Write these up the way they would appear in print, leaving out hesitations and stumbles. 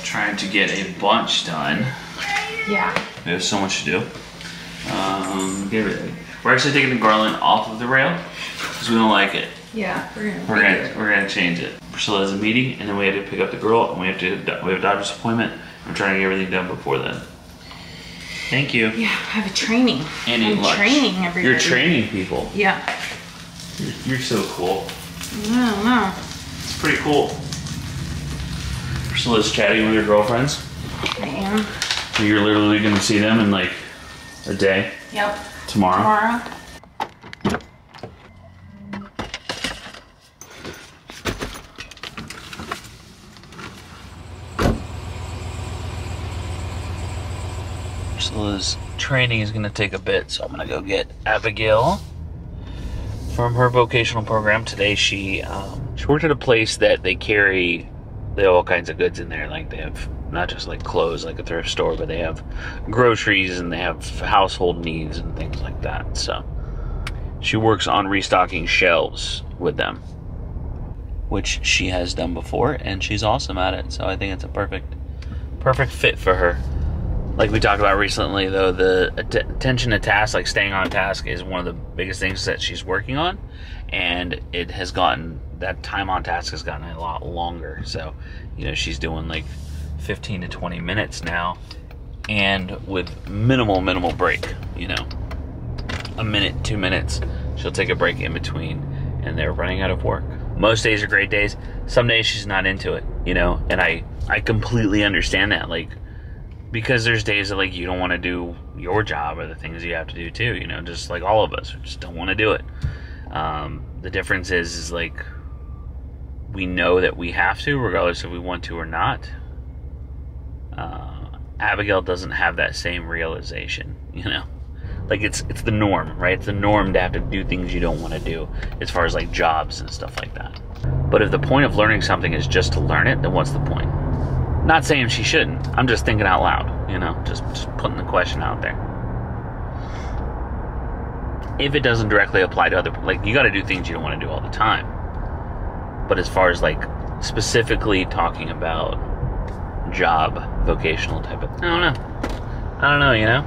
trying to get a bunch done. Yeah. We have so much to do. We're actually taking the garland off of the rail because we don't like it. Yeah, we're gonna change it. Priscilla has a meeting, and then we have to pick up the girl, and we have a doctor's appointment. I'm trying to get everything done before then. Thank you. Yeah, I have a training. And I'm training everybody. You're training people. Yeah. You're so cool. I don't know. It's pretty cool. Priscilla's chatting with her girlfriends. I am. You're literally gonna see them in like a day. Yep. Tomorrow. Priscilla's training is going to take a bit, so I'm going to go get Abigail from her vocational program. Today she worked at a place that they have all kinds of goods in there. Like they have not just like clothes like a thrift store, but they have groceries and they have household needs and things like that. So she works on restocking shelves with them, which she has done before, and she's awesome at it. So I think it's a perfect fit for her. Like we talked about recently, though, the attention to task, like staying on task, is one of the biggest things that she's working on, and that time on task has gotten a lot longer. So, she's doing like 15 to 20 minutes now, and with minimal break. A minute, 2 minutes, she'll take a break in between, and they're running out of work. Most days are great days. Some days she's not into it, and I completely understand that, like. Because there's days that like you don't want to do your job or the things you have to do too, just like all of us just don't want to do it. The difference is like we know that we have to, regardless if we want to or not. Abigail doesn't have that same realization, like it's the norm, right? It's the norm to have to do things you don't want to do, as far as like jobs and stuff like that. But if the point of learning something is just to learn it, then what's the point? Not saying she shouldn't. I'm just thinking out loud, just putting the question out there. If it doesn't directly apply to like you got to do things you don't want to do all the time. But as far as like specifically talking about job, vocational type of, I don't know,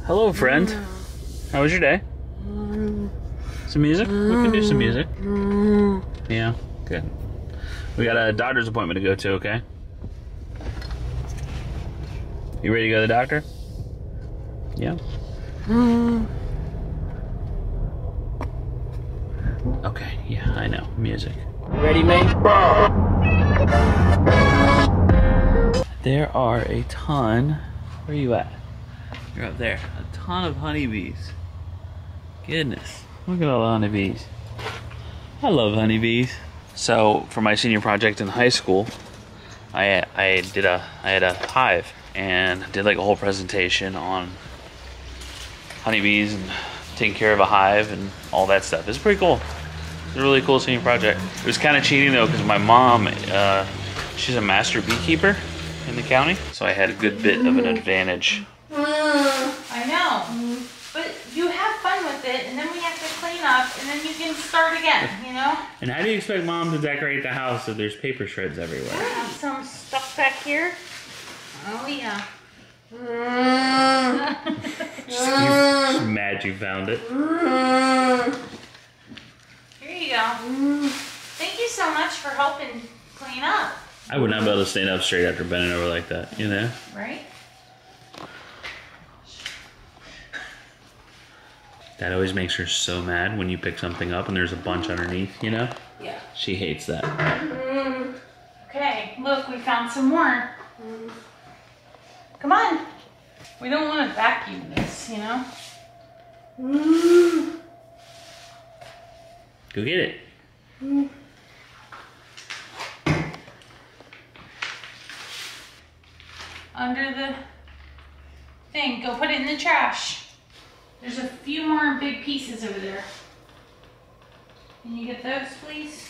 Hello, friend. How was your day? Some music? We can do some music. Yeah, good. We got a doctor's appointment to go to, okay? You ready to go to the doctor? Yeah. Okay, yeah, I know. Music. Ready, mate? There are a ton. Where are you at? You're up there. A ton of honeybees. Goodness. Look at all the honeybees. I love honeybees. So, for my senior project in high school, I had a hive and did like a whole presentation on honeybees and taking care of a hive and all that stuff. It's pretty cool. It's a really cool senior project. It was kind of cheating though because my mom, she's a master beekeeper in the county, so I had a good bit of an advantage. I know, but you have fun with it, and then we have to clean up, and then you can start again, And how do you expect mom to decorate the house if there's paper shreds everywhere? I have some stuff back here. Oh yeah. She's mad you found it. Here you go. Thank you so much for helping clean up. I would not be able to stand up straight after bending over like that, Right? That always makes her so mad when you pick something up and there's a bunch underneath, Yeah. She hates that. Okay, look, we found some more. Come on. We don't want to vacuum this, Go get it. Under the thing. Go put it in the trash. There's a few more big pieces over there. Can you get those, please?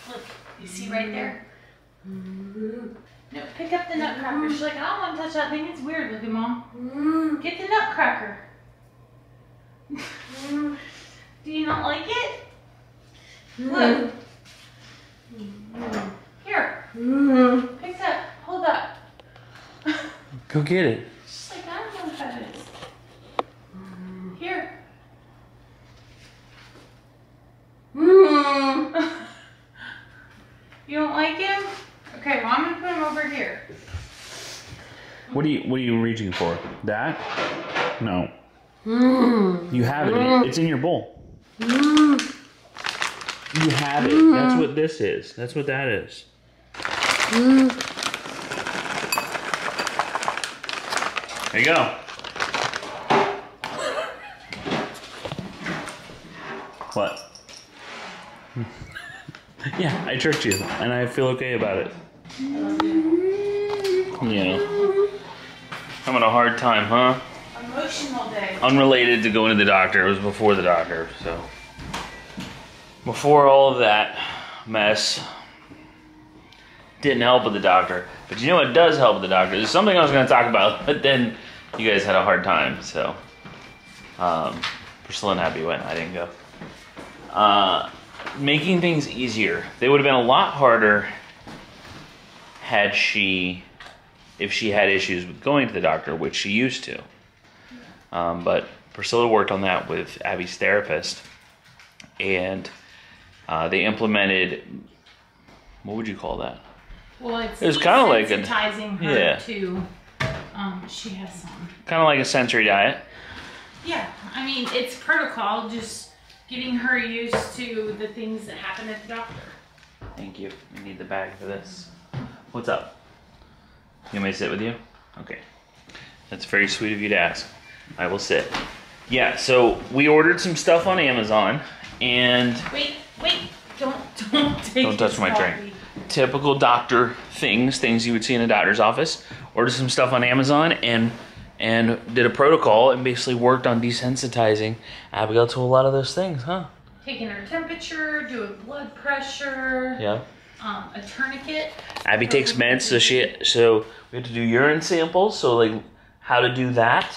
Look, you see right there? No, pick up the nutcracker. She's like, I don't want to touch that thing. It's weird looking, Mom. Get the nutcracker. nutcracker. Do you not like it? Look. Here. Pick up. Hold up. Go get it. Just like, I don't know what that is. Here. You don't like him? Okay, well, I'm gonna put him over here. What are you reaching for? That? No. You have it. It's in your bowl. You have it. That's what this is. That's what that is. There you go. What? Yeah, I tricked you, and I feel okay about it. Yeah. Having a hard time, huh? Emotional day. Unrelated to going to the doctor. It was before the doctor, so. Before all of that mess, didn't help with the doctor. But you know what does help with the doctor? There's something I was going to talk about, but then you guys had a hard time, so. Priscilla and Abby went, I didn't go. Making things easier. They would have been a lot harder if she had issues with going to the doctor, which she used to. But Priscilla worked on that with Abby's therapist, and they implemented, what would you call that? Well, it was kind of like desensitizing her to, she has some. Kind of like a sensory diet. Yeah, I mean, it's protocol, just getting her used to the things that happen at the doctor. Thank you. We need the bag for this. What's up? You want me to sit with you? Okay. That's very sweet of you to ask. I will sit. Yeah, so we ordered some stuff on Amazon, and... Wait. Don't take Don't touch my drink. Typical doctor things you would see in a doctor's office. Ordered some stuff on Amazon, and did a protocol and basically worked on desensitizing Abigail to a lot of those things, huh? Taking her temperature, doing blood pressure. Yeah. A tourniquet. Abby takes meds, so we have to do urine samples. So like, how to do that?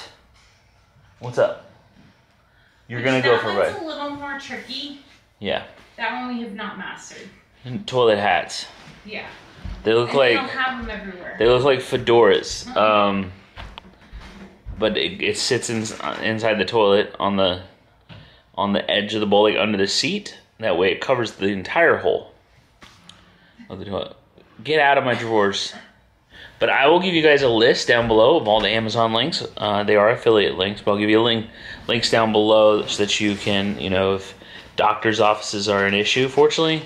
What's up? You're gonna go for a ride. That one's a little more tricky. Yeah. That one we have not mastered. And toilet hats. Yeah. They look like. They don't have them everywhere. They look like fedoras. But it sits inside the toilet on the edge of the bowl, like under the seat. That way it covers the entire hole of the toilet. Get out of my drawers. But I will give you guys a list down below of all the Amazon links. They are affiliate links, but I'll give you links down below so that you can, if doctor's offices are an issue. Fortunately,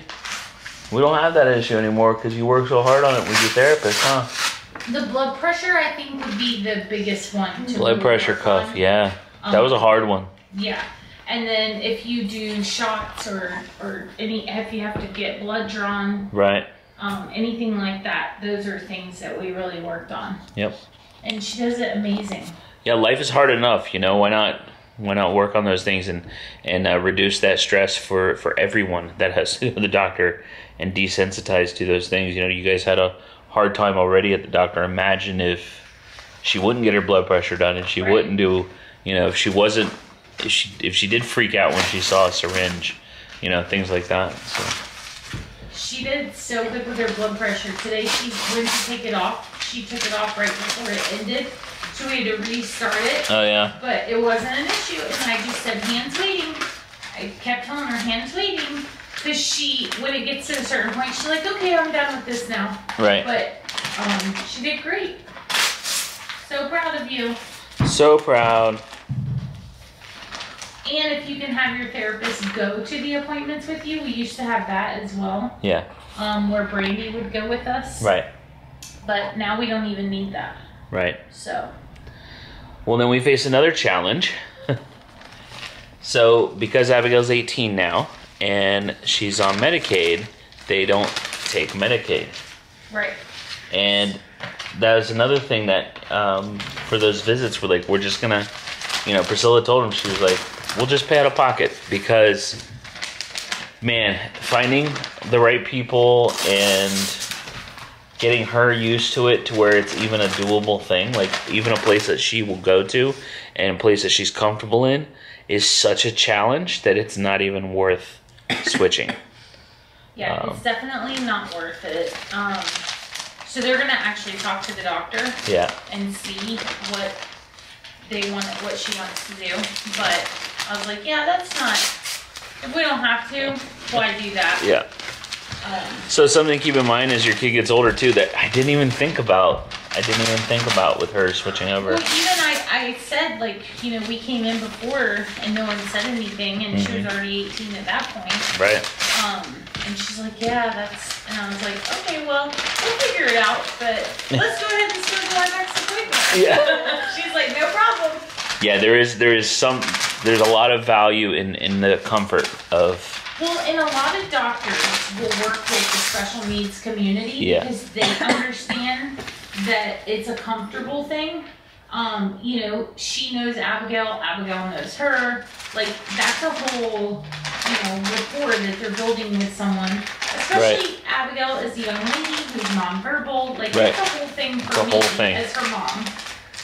we don't have that issue anymore because you work so hard on it with your therapist, huh? The blood pressure, I think, would be the biggest one. Blood pressure cuff, yeah. That was a hard one. Yeah. And then if you do shots or if you have to get blood drawn. Right. Anything like that, those are things that we really worked on. Yep. And she does it amazing. Yeah, life is hard enough, why not work on those things and reduce that stress for everyone that has to go to the doctor and desensitize to those things. You guys had a hard time already at the doctor. Imagine if she wouldn't get her blood pressure done, and she wouldn't do, if she did freak out when she saw a syringe, things like that. So she did so good with her blood pressure. Today she went to take it off. She took it off right before it ended, so we had to restart it. Oh yeah. But it wasn't an issue, and I just said hands waiting. I kept telling her hands waiting. Because when it gets to a certain point, she's like, okay, I'm done with this now. Right. But she did great. So proud of you. So proud. And if you can have your therapist go to the appointments with you, we used to have that as well. Yeah. Where Brandy would go with us. Right. But now we don't even need that. Right. So. Well, then we face another challenge. So, because Abigail's 18 now, and she's on Medicaid, they don't take Medicaid. Right. And that was another thing that, for those visits, we're just gonna, Priscilla told him, she was like, we'll just pay out of pocket, because, man, finding the right people and getting her used to it to where it's even a doable thing, like even a place that she will go to and a place that she's comfortable in is such a challenge that it's not even worth switching. Yeah, it's definitely not worth it. So they're gonna actually talk to the doctor. Yeah. And see what what she wants to do. But I was like, yeah, that's not. If we don't have to, why do that? Yeah. So something to keep in mind as your kid gets older too that I didn't even think about with her switching over. Well, even I said, like, you know, we came in before and no one said anything, and she was already 18 at that point. Right. And she's like, yeah, that's, and I was like, okay, well, we'll figure it out, but let's go ahead and schedule our next appointment. Yeah. She's like, no problem. Yeah, there's a lot of value in the comfort of. Well, and a lot of doctors will work with the special needs community because they understand that it's a comfortable thing. You know, she knows Abigail knows her. Like, that's a whole, you know, rapport that they're building with someone. Especially Abigail is the young lady who's nonverbal. Like, it's a whole thing for me as her mom.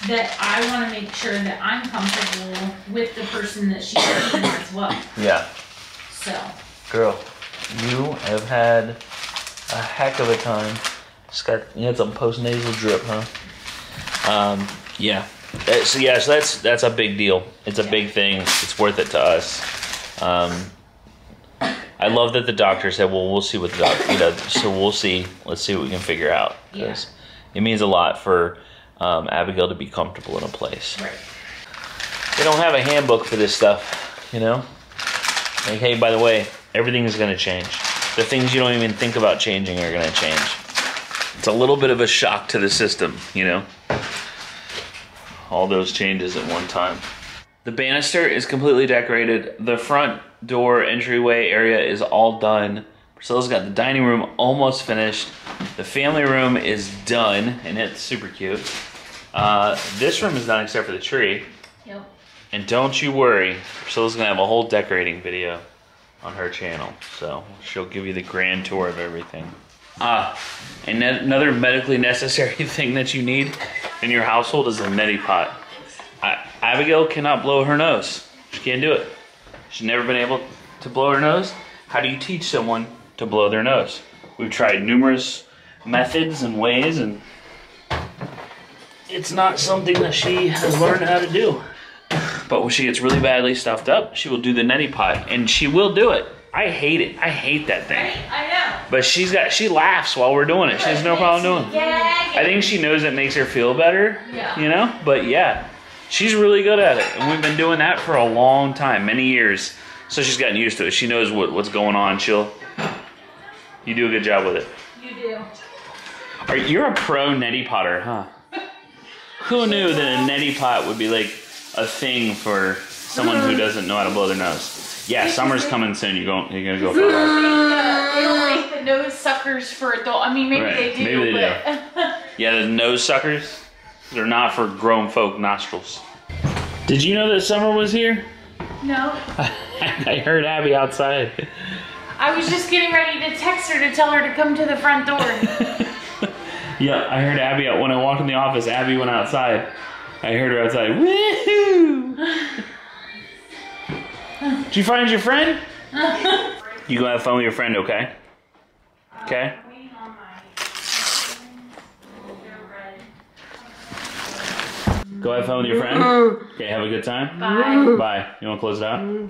That I want to make sure that I'm comfortable with the person that she's with as well. Yeah. So. Girl, you have had a heck of a time. You had some postnasal drip, huh? Yeah. So that's a big deal. It's a big thing. It's worth it to us. I love that the doctor said, well, we'll see what the doctor, you know, so we'll see. Let's see what we can figure out. Because it means a lot for Abigail to be comfortable in a place. Right. They don't have a handbook for this stuff, you know? Like, hey, by the way, everything is going to change. The things you don't even think about changing are going to change. It's a little bit of a shock to the system, you know? All those changes at one time. The banister is completely decorated. The front door entryway area is all done. Priscilla's got the dining room almost finished. The family room is done, and it's super cute. This room is done except for the tree. Yep. And don't you worry, Priscilla's gonna have a whole decorating video on her channel. So she'll give you the grand tour of everything. And another medically necessary thing that you need in your household is a neti pot. Abigail cannot blow her nose. She can't do it. She's never been able to blow her nose. How do you teach someone to blow their nose? We've tried numerous methods and ways, and it's not something that she has learned how to do. But when she gets really badly stuffed up, she will do the neti pot, and she will do it. I hate it. I hate that thing. I know. But she laughs while we're doing it. She has no problem doing it. I think she knows it makes her feel better, you know? But yeah, she's really good at it. And we've been doing that for a long time, many years. So she's gotten used to it. She knows what's going on. You do a good job with it. You do. You're a pro neti potter, huh? Who knew that a neti pot would be like a thing for someone who doesn't know how to blow their nose? Yeah, summer's coming soon. You're gonna go for a ride. They don't make the nose suckers for adult. I mean, maybe they do. Maybe they do. Yeah, the nose suckers, they're not for grown folk nostrils. Did you know that summer was here? No. I heard Abby outside. I was just getting ready to text her to tell her to come to the front door. Yeah, I heard Abby when I walked in the office. Abby went outside. I heard her outside. Woohoo! Did you find your friend? You go have fun with your friend, okay? Okay? Go have fun with your friend. Okay, have a good time. Bye. Bye. You want to close it out?